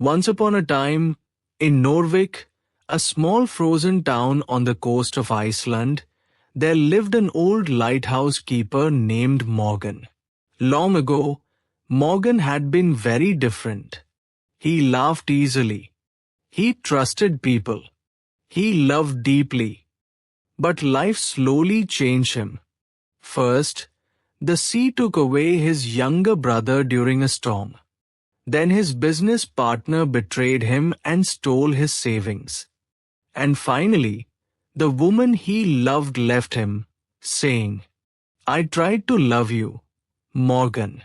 Once upon a time, in Norvik, a small frozen town on the coast of Iceland, there lived an old lighthouse keeper named Morgan. Long ago, Morgan had been very different. He laughed easily. He trusted people. He loved deeply. But life slowly changed him. First, the sea took away his younger brother during a storm. Then his business partner betrayed him and stole his savings. And finally, the woman he loved left him, saying, "I tried to love you, Morgan,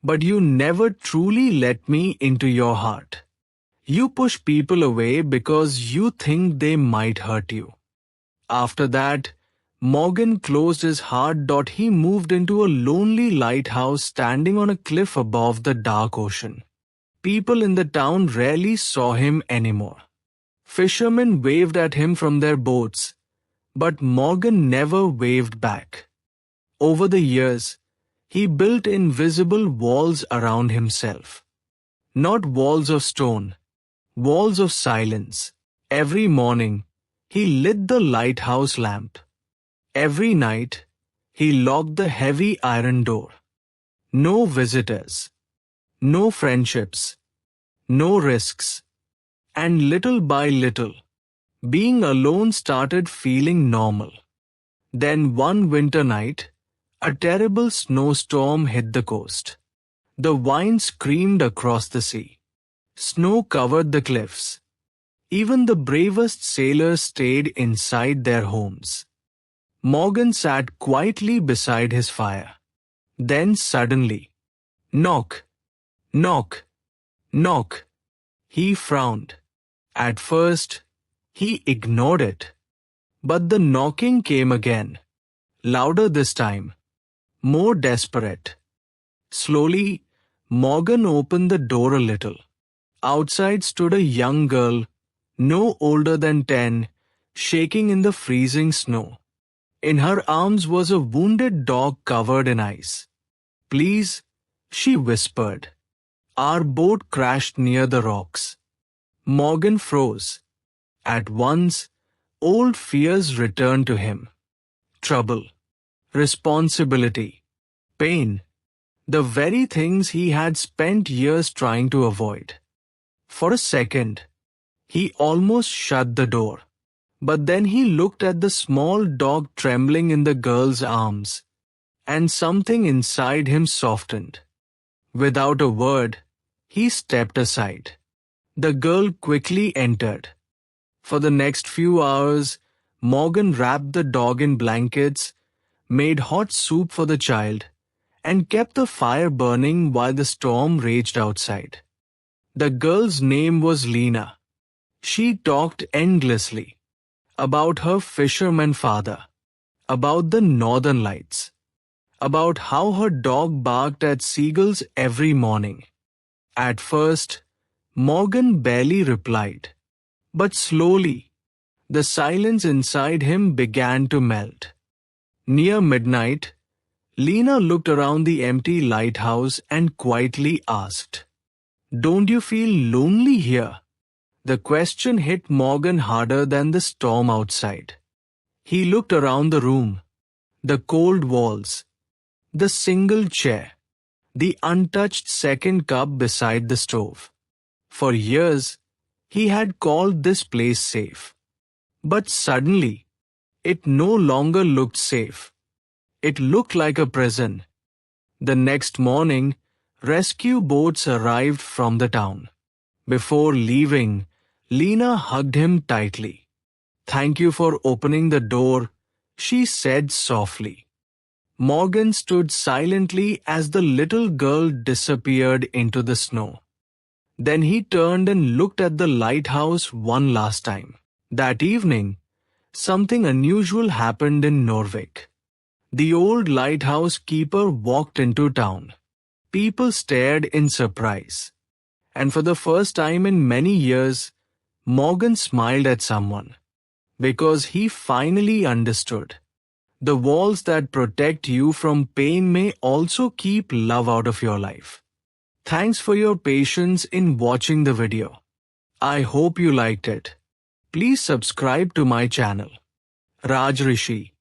but you never truly let me into your heart. You push people away because you think they might hurt you." After that, Morgan closed his heart. He moved into a lonely lighthouse standing on a cliff above the dark ocean. People in the town rarely saw him anymore. Fishermen waved at him from their boats, but Morgan never waved back. Over the years, he built invisible walls around himself. Not walls of stone, walls of silence. Every morning, he lit the lighthouse lamp. Every night, he locked the heavy iron door. No visitors, no friendships, no risks. And little by little, being alone started feeling normal. Then one winter night, a terrible snowstorm hit the coast. The wind screamed across the sea. Snow covered the cliffs. Even the bravest sailors stayed inside their homes. Morgan sat quietly beside his fire. Then suddenly, knock, knock, knock. He frowned. At first, he ignored it. But the knocking came again. Louder this time. More desperate. Slowly, Morgan opened the door a little. Outside stood a young girl, no older than 10, shaking in the freezing snow. In her arms was a wounded dog covered in ice. "Please," she whispered. "Our boat crashed near the rocks." Morgan froze. At once, old fears returned to him. Trouble, responsibility, pain, the very things he had spent years trying to avoid. For a second, he almost shut the door. But then he looked at the small dog trembling in the girl's arms, and something inside him softened. Without a word, he stepped aside. The girl quickly entered. For the next few hours, Morgan wrapped the dog in blankets, made hot soup for the child, and kept the fire burning while the storm raged outside. The girl's name was Lena. She talked endlessly. About her fisherman father, about the northern lights, about how her dog barked at seagulls every morning. At first, Morgan barely replied, but slowly, the silence inside him began to melt. Near midnight, Lena looked around the empty lighthouse and quietly asked, "Don't you feel lonely here?" The question hit Morgan harder than the storm outside. He looked around the room, the cold walls, the single chair, the untouched second cup beside the stove. For years, he had called this place safe. But suddenly, it no longer looked safe. It looked like a prison. The next morning, rescue boats arrived from the town. Before leaving, Lena hugged him tightly. "Thank you for opening the door," she said softly. Morgan stood silently as the little girl disappeared into the snow. Then he turned and looked at the lighthouse one last time. That evening, something unusual happened in Norvik. The old lighthouse keeper walked into town. People stared in surprise. And for the first time in many years, Morgan smiled at someone. Because he finally understood. The walls that protect you from pain may also keep love out of your life. Thanks for your patience in watching the video. I hope you liked it. Please subscribe to my channel. Raj Rishi.